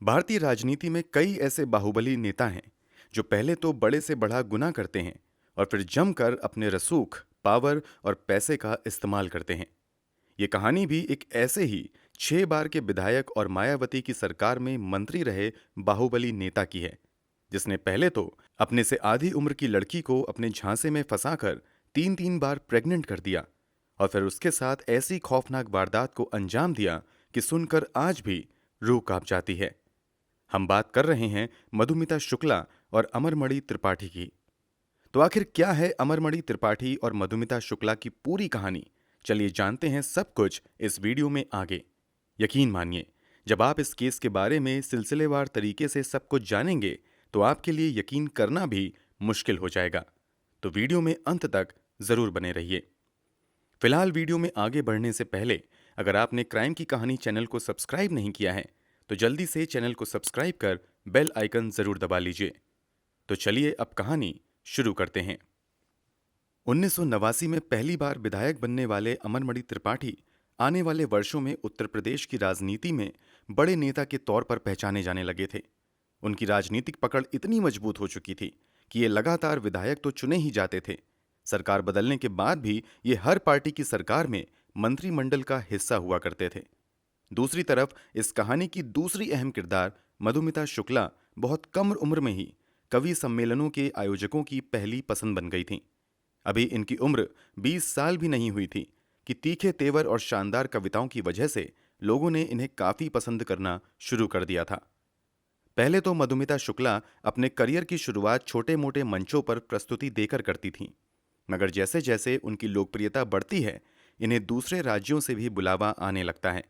भारतीय राजनीति में कई ऐसे बाहुबली नेता हैं जो पहले तो बड़े से बड़ा गुनाह करते हैं और फिर जमकर अपने रसूख, पावर और पैसे का इस्तेमाल करते हैं। ये कहानी भी एक ऐसे ही 6 बार के विधायक और मायावती की सरकार में मंत्री रहे बाहुबली नेता की है, जिसने पहले तो अपने से आधी उम्र की लड़की को अपने झांसे में फंसाकर 3-3 बार प्रेग्नेंट कर दिया और फिर उसके साथ ऐसी खौफनाक वारदात को अंजाम दिया कि सुनकर आज भी रूह कांप जाती है। हम बात कर रहे हैं मधुमिता शुक्ला और अमरमणि त्रिपाठी की। तो आखिर क्या है अमरमणि त्रिपाठी और मधुमिता शुक्ला की पूरी कहानी? चलिए जानते हैं सब कुछ इस वीडियो में आगे। यकीन मानिए, जब आप इस केस के बारे में सिलसिलेवार तरीके से सब कुछ जानेंगे तो आपके लिए यकीन करना भी मुश्किल हो जाएगा। तो वीडियो में अंत तक जरूर बने रहिए। फिलहाल वीडियो में आगे बढ़ने से पहले अगर आपने क्राइम की कहानी चैनल को सब्सक्राइब नहीं किया है तो जल्दी से चैनल को सब्सक्राइब कर बेल आइकन जरूर दबा लीजिए। तो चलिए अब कहानी शुरू करते हैं। 1989 में पहली बार विधायक बनने वाले अमरमणि त्रिपाठी आने वाले वर्षों में उत्तर प्रदेश की राजनीति में बड़े नेता के तौर पर पहचाने जाने लगे थे। उनकी राजनीतिक पकड़ इतनी मजबूत हो चुकी थी कि ये लगातार विधायक तो चुने ही जाते थे, सरकार बदलने के बाद भी ये हर पार्टी की सरकार में मंत्रिमंडल का हिस्सा हुआ करते थे। दूसरी तरफ इस कहानी की दूसरी अहम किरदार मधुमिता शुक्ला बहुत कम उम्र में ही कवि सम्मेलनों के आयोजकों की पहली पसंद बन गई थीं। अभी इनकी उम्र 20 साल भी नहीं हुई थी कि तीखे तेवर और शानदार कविताओं की वजह से लोगों ने इन्हें काफी पसंद करना शुरू कर दिया था। पहले तो मधुमिता शुक्ला अपने करियर की शुरुआत छोटे मोटे मंचों पर प्रस्तुति देकर करती थीं, मगर जैसे जैसे उनकी लोकप्रियता बढ़ती है, इन्हें दूसरे राज्यों से भी बुलावा आने लगता है।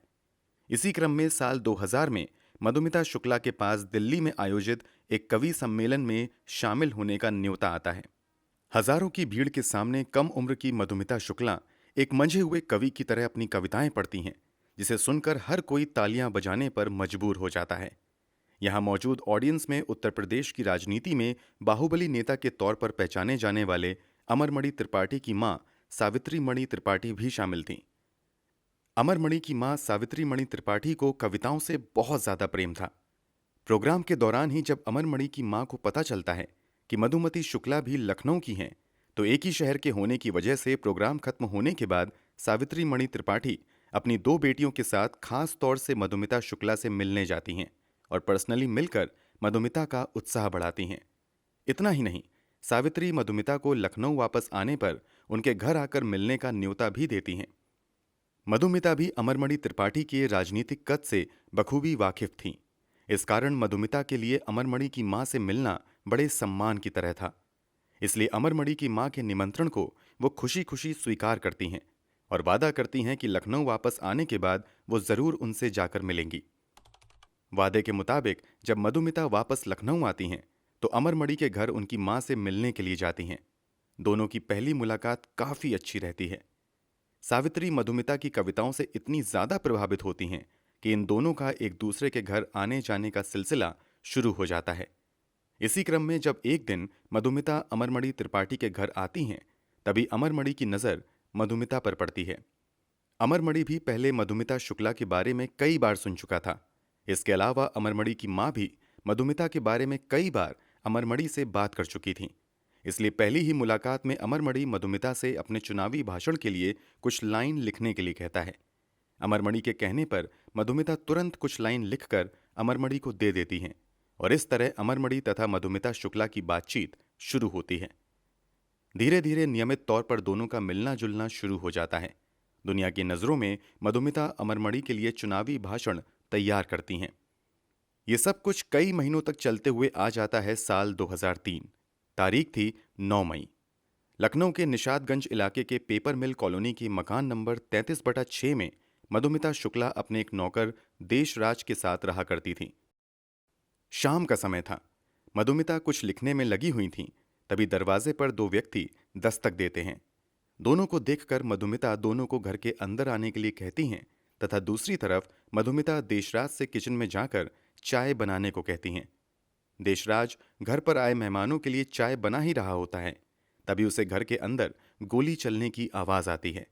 इसी क्रम में साल 2000 में मधुमिता शुक्ला के पास दिल्ली में आयोजित एक कवि सम्मेलन में शामिल होने का न्योता आता है। हजारों की भीड़ के सामने कम उम्र की मधुमिता शुक्ला एक मंझे हुए कवि की तरह अपनी कविताएं पढ़ती हैं, जिसे सुनकर हर कोई तालियां बजाने पर मजबूर हो जाता है। यहां मौजूद ऑडियंस में उत्तर प्रदेश की राजनीति में बाहुबली नेता के तौर पर पहचाने जाने वाले अमरमणि त्रिपाठी की मां सावित्री मणि त्रिपाठी भी शामिल थीं। अमरमणि की मां सावित्री मणि त्रिपाठी को कविताओं से बहुत ज्यादा प्रेम था। प्रोग्राम के दौरान ही जब अमरमणि की मां को पता चलता है कि मधुमती शुक्ला भी लखनऊ की हैं, तो एक ही शहर के होने की वजह से प्रोग्राम खत्म होने के बाद सावित्री मणि त्रिपाठी अपनी 2 बेटियों के साथ खास तौर से मधुमिता शुक्ला से मिलने जाती हैं और पर्सनली मिलकर मधुमिता का उत्साह बढ़ाती हैं। इतना ही नहीं, सावित्री मधुमिता को लखनऊ वापस आने पर उनके घर आकर मिलने का न्योता भी देती हैं। मधुमिता भी अमरमणि त्रिपाठी के राजनीतिक कद से बखूबी वाकिफ थीं। इस कारण मधुमिता के लिए अमरमणि की मां से मिलना बड़े सम्मान की तरह था। इसलिए अमरमणि की मां के निमंत्रण को वो खुशी खुशी स्वीकार करती हैं और वादा करती हैं कि लखनऊ वापस आने के बाद वो जरूर उनसे जाकर मिलेंगी। वादे के मुताबिक जब मधुमिता वापस लखनऊ आती हैं तो अमरमणि के घर उनकी मां से मिलने के लिए जाती हैं। दोनों की पहली मुलाकात काफी अच्छी रहती है। सावित्री मधुमिता की कविताओं से इतनी ज्यादा प्रभावित होती हैं कि इन दोनों का एक दूसरे के घर आने जाने का सिलसिला शुरू हो जाता है। इसी क्रम में जब एक दिन मधुमिता अमरमणि त्रिपाठी के घर आती हैं, तभी अमरमणि की नजर मधुमिता पर पड़ती है। अमरमणि भी पहले मधुमिता शुक्ला के बारे में कई बार सुन चुका था। इसके अलावा अमरमणि की मां भी मधुमिता के बारे में कई बार अमरमणि से बात कर चुकी थी। इसलिए पहली ही मुलाकात में अमरमणि मधुमिता से अपने चुनावी भाषण के लिए कुछ लाइन लिखने के लिए कहता है। अमरमणि के कहने पर मधुमिता तुरंत कुछ लाइन लिखकर अमरमणि को दे देती हैं और इस तरह अमरमणि तथा मधुमिता शुक्ला की बातचीत शुरू होती है। धीरे धीरे नियमित तौर पर दोनों का मिलना जुलना शुरू हो जाता है। दुनिया की नजरों में मधुमिता अमरमणि के लिए चुनावी भाषण तैयार करती हैं। ये सब कुछ कई महीनों तक चलते हुए आ जाता है साल 2003। तारीख थी 9 मई। लखनऊ के निशादगंज इलाके के पेपर मिल कॉलोनी के मकान नंबर 33/6 में मधुमिता शुक्ला अपने एक नौकर देशराज के साथ रहा करती थी। शाम का समय था। मधुमिता कुछ लिखने में लगी हुई थीं, तभी दरवाजे पर 2 व्यक्ति दस्तक देते हैं। दोनों को देखकर मधुमिता दोनों को घर के अंदर आने के लिए कहती हैं तथा दूसरी तरफ मधुमिता देशराज से किचन में जाकर चाय बनाने को कहती हैं। देशराज घर पर आए मेहमानों के लिए चाय बना ही रहा होता है, तभी उसे घर के अंदर गोली चलने की आवाज आती है।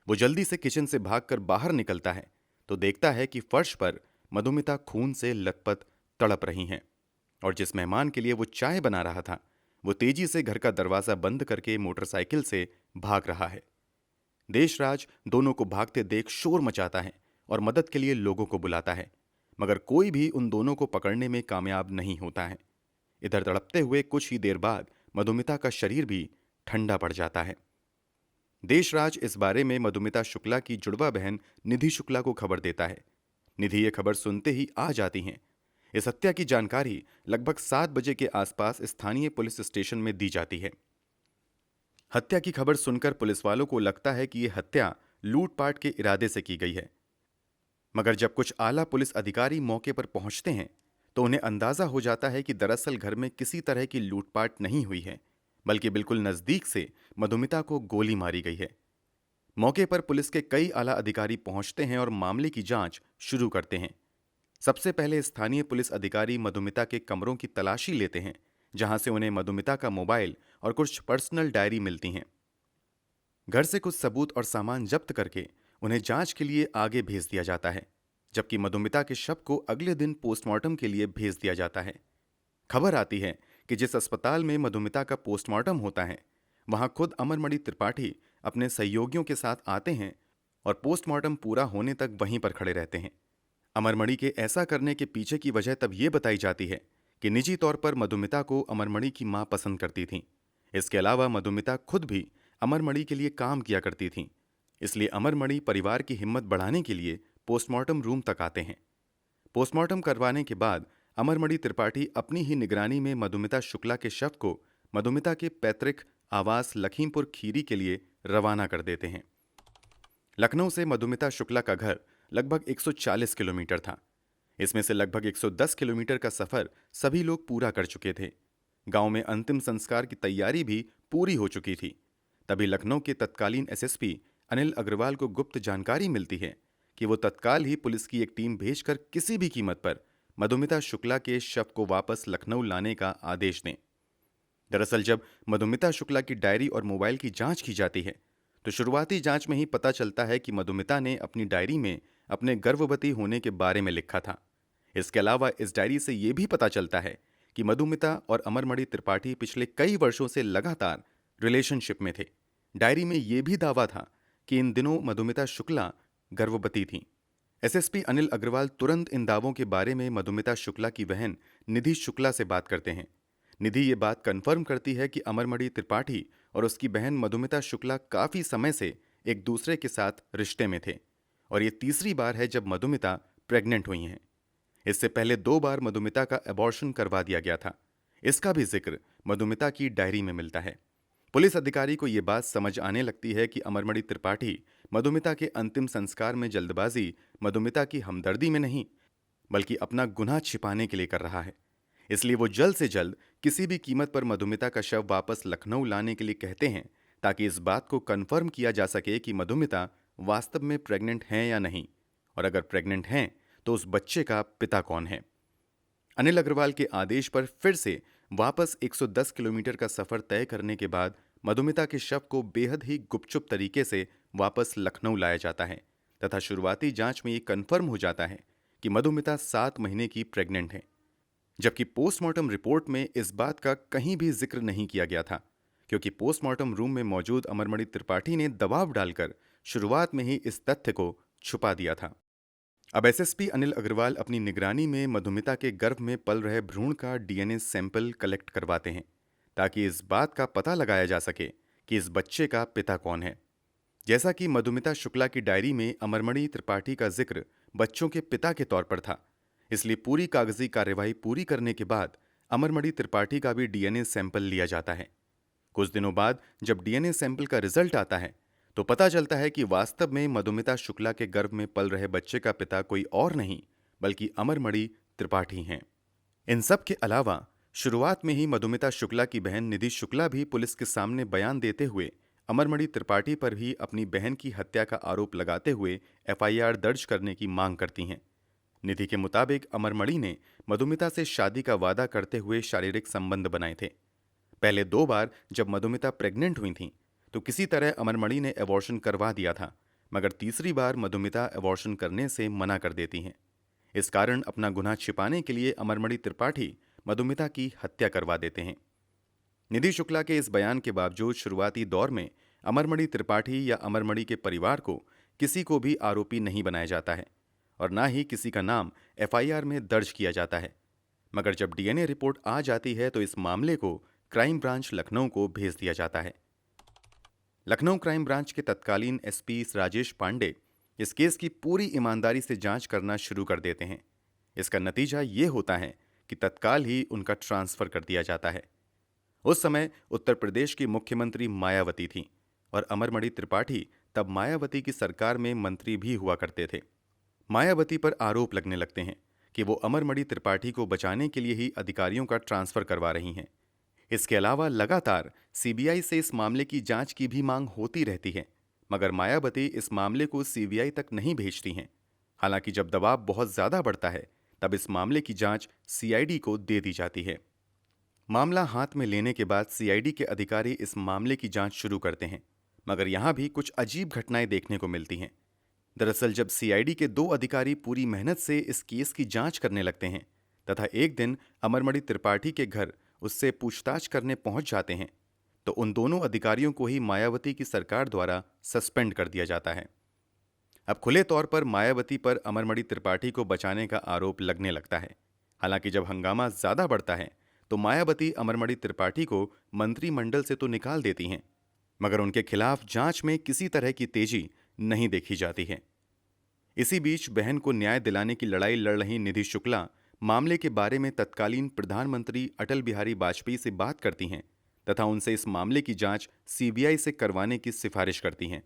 वो जल्दी से किचन से भागकर बाहर निकलता है तो देखता है कि फर्श पर मधुमिता खून से लथपथ तड़प रही हैं, और जिस मेहमान के लिए वो चाय बना रहा था वो तेजी से घर का दरवाजा बंद करके मोटरसाइकिल से भाग रहा है। देशराज दोनों को भागते देख शोर मचाता है और मदद के लिए लोगों को बुलाता है, मगर कोई भी उन दोनों को पकड़ने में कामयाब नहीं होता है। इधर तड़पते हुए कुछ ही देर बाद मधुमिता का शरीर भी ठंडा पड़ जाता है। देशराज इस बारे में मधुमिता शुक्ला की जुड़वा बहन निधि शुक्ला को खबर देता है। निधि ये खबर सुनते ही आ जाती हैं। इस हत्या की जानकारी लगभग 7 बजे के आसपास स्थानीय पुलिस स्टेशन में दी जाती है। हत्या की खबर सुनकर पुलिस वालों को लगता है कि यह हत्या लूटपाट के इरादे से की गई है, मगर जब कुछ आला पुलिस अधिकारी मौके पर पहुंचते हैं तो उन्हें अंदाजा हो जाता है कि दरअसल घर में किसी तरह की लूटपाट नहीं हुई है, बल्कि बिल्कुल नजदीक से मधुमिता को गोली मारी गई है। मौके पर पुलिस के कई आला अधिकारी पहुंचते हैं और मामले की जांच शुरू करते हैं। सबसे पहले स्थानीय पुलिस अधिकारी मधुमिता के कमरों की तलाशी लेते हैं, जहां से उन्हें मधुमिता का मोबाइल और कुछ पर्सनल डायरी मिलती हैं। घर से कुछ सबूत और सामान जब्त करके उन्हें जांच के लिए आगे भेज दिया जाता है, जबकि मधुमिता के शव को अगले दिन पोस्टमार्टम के लिए भेज दिया जाता है। खबर आती है कि जिस अस्पताल में मधुमिता का पोस्टमार्टम होता है वहां खुद अमरमणि त्रिपाठी अपने सहयोगियों के साथ आते हैं और पोस्टमार्टम पूरा होने तक वहीं पर खड़े रहते हैं। अमरमणि के ऐसा करने के पीछे की वजह तब ये बताई जाती है कि निजी तौर पर मधुमिता को अमरमणि की मां पसंद करती थी। इसके अलावा मधुमिता खुद भी अमरमणि के लिए काम किया करती थी, इसलिए अमरमणि परिवार की हिम्मत बढ़ाने के लिए पोस्टमार्टम रूम तक आते हैं। पोस्टमार्टम करवाने के बाद अमरमणि त्रिपाठी अपनी ही निगरानी में मधुमिता शुक्ला के शव को मधुमिता के पैतृक आवास लखीमपुर खीरी के लिए रवाना कर देते हैं। लखनऊ से मधुमिता शुक्ला का घर लगभग 140 किलोमीटर था। इसमें से लगभग 110 किलोमीटर का सफर सभी लोग पूरा कर चुके थे। गांव में अंतिम संस्कार की तैयारी भी पूरी हो चुकी थी। तभी लखनऊ के तत्कालीन एसएसपी अनिल अग्रवाल को गुप्त जानकारी मिलती है कि वो तत्काल ही पुलिस की एक टीम भेजकर किसी भी कीमत पर मधुमिता शुक्ला के शव को वापस लखनऊ लाने का आदेश दें। दरअसल जब मधुमिता शुक्ला की डायरी और मोबाइल की जांच की जाती है तो शुरुआती जांच में ही पता चलता है कि मधुमिता ने अपनी डायरी में अपने गर्भवती होने के बारे में लिखा था। इसके अलावा इस डायरी से यह भी पता चलता है कि मधुमिता और अमरमणि त्रिपाठी पिछले कई वर्षों से लगातार रिलेशनशिप में थे। डायरी में यह भी दावा था कि इन दिनों मधुमिता शुक्ला गर्भवती थी। एसएसपी अनिल अग्रवाल तुरंत इन दावों के बारे में मधुमिता शुक्ला की बहन निधि शुक्ला से बात करते हैं। निधि ये बात कंफर्म करती है कि अमरमणि त्रिपाठी और उसकी बहन मधुमिता शुक्ला काफी समय से एक दूसरे के साथ रिश्ते में थे, और ये तीसरी बार है जब मधुमिता प्रेग्नेंट हुई हैं। इससे पहले 2 बार मधुमिता का अबॉर्शन करवा दिया गया था। इसका भी जिक्र मधुमिता की डायरी में मिलता है। पुलिस अधिकारी को यह बात समझ आने लगती है कि अमरमणि त्रिपाठी मधुमिता के अंतिम संस्कार में जल्दबाजी मधुमिता की हमदर्दी में नहीं, बल्कि अपना गुनाह छिपाने के लिए कर रहा है। इसलिए वो जल्द से जल्द किसी भी कीमत पर मधुमिता का शव वापस लखनऊ लाने के लिए कहते हैं, ताकि इस बात को कंफर्म किया जा सके कि मधुमिता वास्तव में प्रेग्नेंट हैं या नहीं, और अगर प्रेग्नेंट हैं तो उस बच्चे का पिता कौन है। अनिल अग्रवाल के आदेश पर फिर से वापस 110 किलोमीटर का सफर तय करने के बाद मधुमिता के शव को बेहद ही गुपचुप तरीके से वापस लखनऊ लाया जाता है तथा शुरुआती जांच में ये कंफर्म हो जाता है कि मधुमिता 7 महीने की प्रेग्नेंट है, जबकि पोस्टमार्टम रिपोर्ट में इस बात का कहीं भी जिक्र नहीं किया गया था, क्योंकि पोस्टमार्टम रूम में मौजूद अमरमणि त्रिपाठी ने दबाव डालकर शुरुआत में ही इस तथ्य को छुपा दिया था। अब एसएसपी अनिल अग्रवाल अपनी निगरानी में मधुमिता के गर्भ में पल रहे भ्रूण का डीएनए सैंपल कलेक्ट करवाते हैं, ताकि इस बात का पता लगाया जा सके कि इस बच्चे का पिता कौन है। जैसा कि मधुमिता शुक्ला की डायरी में अमरमणि त्रिपाठी का जिक्र बच्चों के पिता के तौर पर था, इसलिए पूरी कागजी कार्यवाही पूरी करने के बाद अमरमणि त्रिपाठी का भी डीएनए सैंपल लिया जाता है। कुछ दिनों बाद जब डीएनए सैंपल का रिजल्ट आता है तो पता चलता है कि वास्तव में मधुमिता शुक्ला के गर्भ में पल रहे बच्चे का पिता कोई और नहीं बल्कि अमरमणि त्रिपाठी हैं। इन सब के अलावा शुरुआत में ही मधुमिता शुक्ला की बहन निधि शुक्ला भी पुलिस के सामने बयान देते हुए अमरमणि त्रिपाठी पर भी अपनी बहन की हत्या का आरोप लगाते हुए एफआईआर दर्ज करने की मांग करती हैं। निधि के मुताबिक अमरमणि ने मधुमिता से शादी का वादा करते हुए शारीरिक संबंध बनाए थे। पहले 2 बार जब मधुमिता प्रेग्नेंट हुई थीं तो किसी तरह अमरमणि ने अबॉर्शन करवा दिया था, मगर तीसरी बार मधुमिता अबॉर्शन करने से मना कर देती हैं। इस कारण अपना गुनाह छिपाने के लिए अमरमणि त्रिपाठी मधुमिता की हत्या करवा देते हैं। निधि शुक्ला के इस बयान के बावजूद शुरुआती दौर में अमरमणि त्रिपाठी या अमरमणि के परिवार को किसी को भी आरोपी नहीं बनाया जाता है और ना ही किसी का नाम एफआईआर में दर्ज किया जाता है। मगर जब डीएनए रिपोर्ट आ जाती है तो इस मामले को क्राइम ब्रांच लखनऊ को भेज दिया जाता है। लखनऊ क्राइम ब्रांच के तत्कालीन एसपी राजेश पांडे इस केस की पूरी ईमानदारी से जांच करना शुरू कर देते हैं। इसका नतीजा ये होता है कि तत्काल ही उनका ट्रांसफर कर दिया जाता है। उस समय उत्तर प्रदेश की मुख्यमंत्री मायावती थीं और अमरमणि त्रिपाठी तब मायावती की सरकार में मंत्री भी हुआ करते थे। मायावती पर आरोप लगने लगते हैं कि वो अमरमणि त्रिपाठी को बचाने के लिए ही अधिकारियों का ट्रांसफर करवा रही हैं। इसके अलावा लगातार सीबीआई से इस मामले की जांच की भी मांग होती रहती है, मगर मायावती इस मामले को सीबीआई तक नहीं भेजती हैं। हालांकि जब दबाव बहुत ज्यादा बढ़ता है तब इस मामले की जांच सीआईडी को दे दी जाती है। मामला हाथ में लेने के बाद सीआईडी के अधिकारी इस मामले की जांच शुरू करते हैं, मगर यहां भी कुछ अजीब घटनाएं देखने को मिलती हैं। दरअसल जब सीआईडी के 2 अधिकारी पूरी मेहनत से इस केस की जांच करने लगते हैं तथा एक दिन अमरमणि त्रिपाठी के घर उससे पूछताछ करने पहुंच जाते हैं तो उन दोनों अधिकारियों को ही मायावती की सरकार द्वारा सस्पेंड कर दिया जाता है। अब खुले तौर पर मायावती पर अमरमणि त्रिपाठी को बचाने का आरोप लगने लगता है। हालांकि जब हंगामा ज्यादा बढ़ता है तो मायावती अमरमणि त्रिपाठी को मंत्रिमंडल से तो निकाल देती हैं, मगर उनके खिलाफ जांच में किसी तरह की तेजी नहीं देखी जाती है। इसी बीच बहन को न्याय दिलाने की लड़ाई लड़ रही निधि शुक्ला मामले के बारे में तत्कालीन प्रधानमंत्री अटल बिहारी वाजपेयी से बात करती हैं तथा उनसे इस मामले की जांच सीबीआई से करवाने की सिफारिश करती हैं।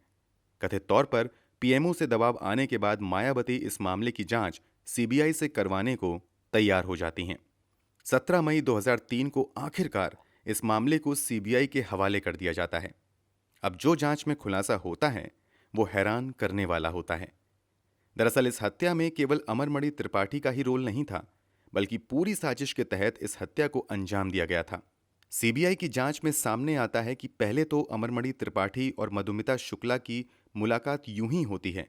कथित तौर पर पीएमओ से दबाव आने के बाद मायावती इस मामले की जांच सीबीआई से करवाने को तैयार हो जाती हैं। 17 मई 2003 को आखिरकार इस मामले को सीबीआई के हवाले कर दिया जाता है। अब जो जांच में खुलासा होता है वो हैरान करने वाला होता है। दरअसल इस हत्या में केवल अमरमणि त्रिपाठी का ही रोल नहीं था, बल्कि पूरी साजिश के तहत इस हत्या को अंजाम दिया गया था। सीबीआई की जांच में सामने आता है कि पहले तो अमरमणि त्रिपाठी और मधुमिता शुक्ला की मुलाकात यूं ही होती है,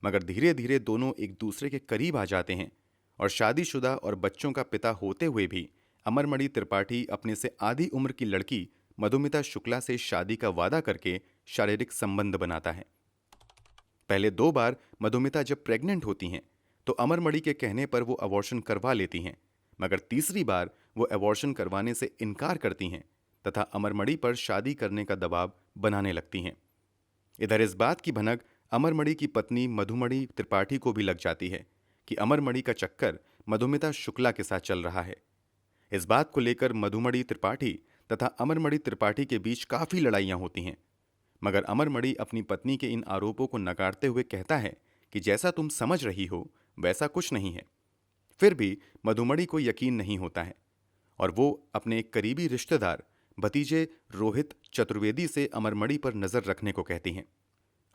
मगर धीरे धीरे दोनों एक दूसरे के करीब आ जाते हैं और शादीशुदा और बच्चों का पिता होते हुए भी अमरमणि त्रिपाठी अपने से आधी उम्र की लड़की मधुमिता शुक्ला से शादी का वादा करके शारीरिक संबंध बनाता है। पहले 2 बार मधुमिता जब प्रेग्नेंट होती हैं तो अमरमणि के कहने पर वो अबॉर्शन करवा लेती हैं, मगर तीसरी बार वो अबॉर्शन करवाने से इनकार करती हैं तथा अमरमणि पर शादी करने का दबाव बनाने लगती हैं। इधर इस बात की भनक अमरमणि की पत्नी मधुमणि त्रिपाठी को भी लग जाती है कि अमरमणि का चक्कर मधुमिता शुक्ला के साथ चल रहा है। इस बात को लेकर मधुमणि त्रिपाठी तथा अमरमणि त्रिपाठी के बीच काफी लड़ाइयां होती हैं, मगर अमरमणि अपनी पत्नी के इन आरोपों को नकारते हुए कहता है कि जैसा तुम समझ रही हो वैसा कुछ नहीं है। फिर भी मधुमणि को यकीन नहीं होता है और वो अपने एक करीबी रिश्तेदार भतीजे रोहित चतुर्वेदी से अमरमणि पर नजर रखने को कहती हैं।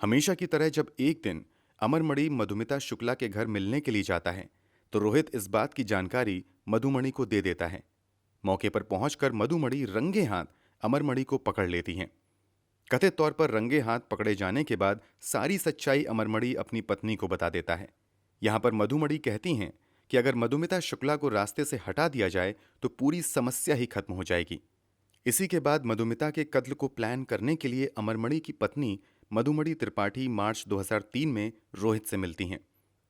हमेशा की तरह जब एक दिन अमरमणि मधुमिता शुक्ला के घर मिलने के लिए जाता है तो रोहित इस बात की जानकारी मधुमणि को दे देता है। मौके पर पहुंचकर मधुमणि रंगे हाथ अमरमणि को पकड़ लेती हैं। कथित तौर पर रंगे हाथ पकड़े जाने के बाद सारी सच्चाई अमरमणि अपनी पत्नी को बता देता है। यहां पर मधुमणि कहती हैं कि अगर मधुमिता शुक्ला को रास्ते से हटा दिया जाए तो पूरी समस्या ही खत्म हो जाएगी। इसी के बाद मधुमिता के कत्ल को प्लान करने के लिए अमरमणि की पत्नी मधुमणि त्रिपाठी मार्च 2003 में रोहित से मिलती हैं।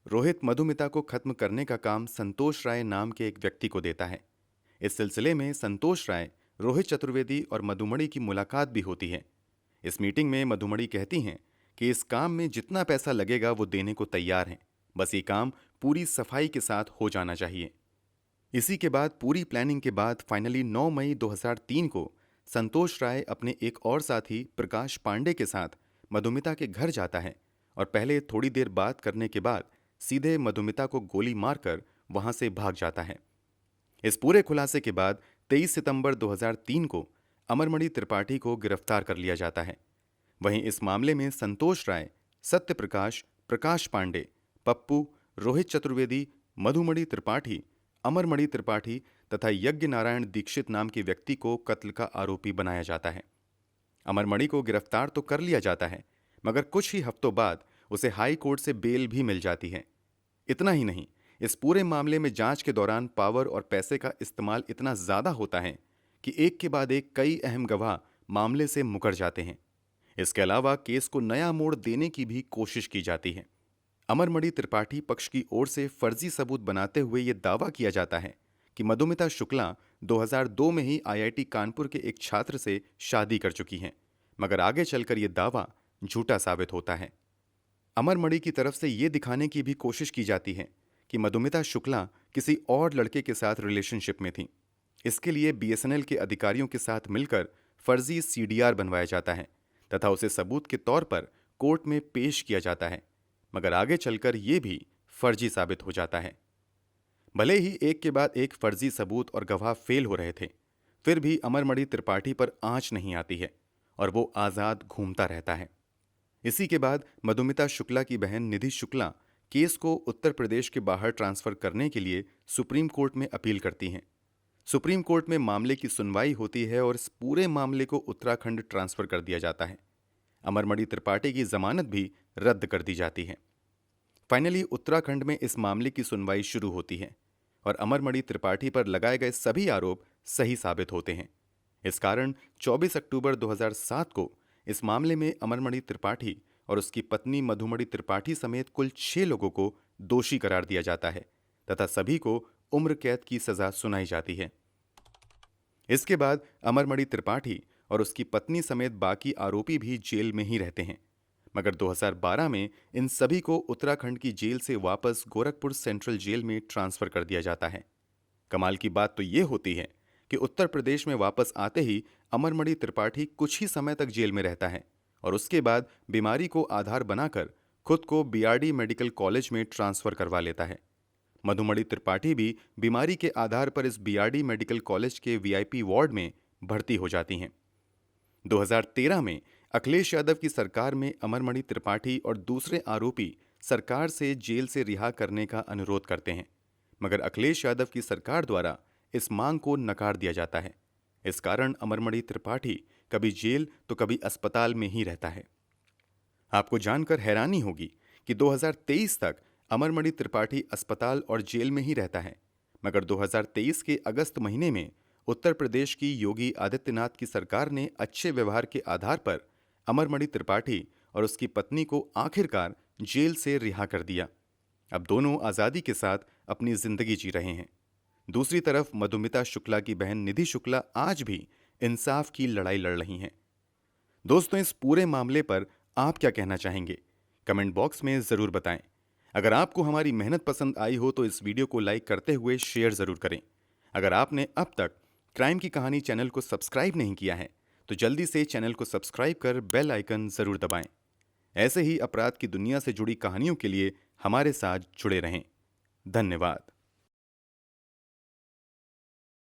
रोहित मधुमिता को खत्म करने का काम संतोष राय नाम के एक व्यक्ति को देता है। इस सिलसिले में संतोष राय, रोहित चतुर्वेदी और मधुमणि की मुलाकात भी होती है। इस मीटिंग में मधुमणि कहती हैं कि इस काम में जितना पैसा लगेगा वो देने को तैयार हैं, बस ये काम पूरी सफाई के साथ हो जाना चाहिए। इसी के बाद पूरी प्लानिंग के बाद फाइनली 9 मई 2003 को संतोष राय अपने एक और साथी प्रकाश पांडे के साथ मधुमिता के घर जाता है और पहले थोड़ी देर बात करने के बाद सीधे मधुमिता को गोली मारकर वहां से भाग जाता है। इस पूरे खुलासे के बाद 23 सितंबर 2003 को अमरमणि त्रिपाठी को गिरफ्तार कर लिया जाता है। वहीं इस मामले में संतोष राय, सत्य प्रकाश, प्रकाश पांडे, पप्पू, रोहित चतुर्वेदी, मधुमणि त्रिपाठी, अमरमणि त्रिपाठी तथा यज्ञ नारायण दीक्षित नाम के व्यक्ति को कत्ल का आरोपी बनाया जाता है। अमरमणि को गिरफ्तार तो कर लिया जाता है, मगर कुछ ही हफ्तों बाद उसे हाई कोर्ट से बेल भी मिल जाती है। इतना ही नहीं, इस पूरे मामले में जांच के दौरान पावर और पैसे का इस्तेमाल इतना ज्यादा होता है कि एक के बाद एक कई अहम गवाह मामले से मुकर जाते हैं। इसके अलावा केस को नया मोड़ देने की भी कोशिश की जाती है। अमरमणि त्रिपाठी पक्ष की ओर से फर्जी सबूत बनाते हुए यह दावा किया जाता है कि मधुमिता शुक्ला 2002 में ही आईआईटी कानपुर के एक छात्र से शादी कर चुकी हैं, मगर आगे चलकर यह दावा झूठा साबित होता है। अमरमणि की तरफ से यह दिखाने की भी कोशिश की जाती है कि मधुमिता शुक्ला किसी और लड़के के साथ रिलेशनशिप में थी। इसके लिए बीएसएनएल के अधिकारियों के साथ मिलकर फर्जी सीडीआर बनवाया जाता है तथा उसे सबूत के तौर पर कोर्ट में पेश किया जाता है, मगर आगे चलकर यह भी फर्जी साबित हो जाता है। भले ही एक के बाद एक फर्जी सबूत और गवाह फेल हो रहे थे, फिर भी अमरमणि त्रिपाठी पर आंच नहीं आती है और वो आजाद घूमता रहता है। इसी के बाद मधुमिता शुक्ला की बहन निधि शुक्ला केस को उत्तर प्रदेश के बाहर ट्रांसफर करने के लिए सुप्रीम कोर्ट में अपील करती हैं। सुप्रीम कोर्ट में मामले की सुनवाई होती है और इस पूरे मामले को उत्तराखंड ट्रांसफर कर दिया जाता है। अमरमणि त्रिपाठी की जमानत भी रद्द कर दी जाती है। फाइनली उत्तराखंड में इस मामले की सुनवाई शुरू होती है और अमरमणि त्रिपाठी पर लगाए गए सभी आरोप सही साबित होते हैं। इस कारण 24 अक्टूबर 2007 को इस मामले में अमरमणि त्रिपाठी और उसकी पत्नी मधुमणि त्रिपाठी समेत कुल 6 लोगों को दोषी करार दिया जाता है तथा सभी को उम्र कैद की सजा सुनाई जाती है। इसके बाद अमरमणि त्रिपाठी और उसकी पत्नी समेत बाकी आरोपी भी जेल में ही रहते हैं, मगर 2012 में इन सभी को उत्तराखंड की जेल से वापस गोरखपुर सेंट्रल जेल में ट्रांसफर कर दिया जाता है। कमाल की बात तो ये होती है कि उत्तर प्रदेश में वापस आते ही अमरमणि त्रिपाठी कुछ ही समय तक जेल में रहता है और उसके बाद बीमारी को आधार बनाकर खुद को बीआरडी मेडिकल कॉलेज में ट्रांसफर करवा लेता है। मधुमणि त्रिपाठी भी बीमारी के आधार पर इस बीआरडी मेडिकल कॉलेज के वीआईपी वार्ड में भर्ती हो जाती हैं। 2013 में अखिलेश यादव की सरकार में अमरमणि त्रिपाठी और दूसरे आरोपी सरकार से जेल से रिहा करने का अनुरोध करते हैं, मगर अखिलेश यादव की सरकार द्वारा इस मांग को नकार दिया जाता है। इस कारण अमरमणि त्रिपाठी कभी जेल तो कभी अस्पताल में ही रहता है। आपको जानकर हैरानी होगी कि 2023 तक अमरमणि त्रिपाठी अस्पताल और जेल में ही रहता है, मगर 2023 के अगस्त महीने में उत्तर प्रदेश की योगी आदित्यनाथ की सरकार ने अच्छे व्यवहार के आधार पर अमरमणि त्रिपाठी और उसकी पत्नी को आखिरकार जेल से रिहा कर दिया। अब दोनों आज़ादी के साथ अपनी जिंदगी जी रहे हैं। दूसरी तरफ मधुमिता शुक्ला की बहन निधि शुक्ला आज भी इंसाफ की लड़ाई लड़ रही हैं। दोस्तों, इस पूरे मामले पर आप क्या कहना चाहेंगे? कमेंट बॉक्स में जरूर बताएं। अगर आपको हमारी मेहनत पसंद आई हो तो इस वीडियो को लाइक करते हुए शेयर जरूर करें। अगर आपने अब तक क्राइम की कहानी चैनल को सब्सक्राइब नहीं किया है तो जल्दी से चैनल को सब्सक्राइब कर बेल आइकन जरूर दबाएं। ऐसे ही अपराध की दुनिया से जुड़ी कहानियों के लिए हमारे साथ जुड़े रहें। धन्यवाद।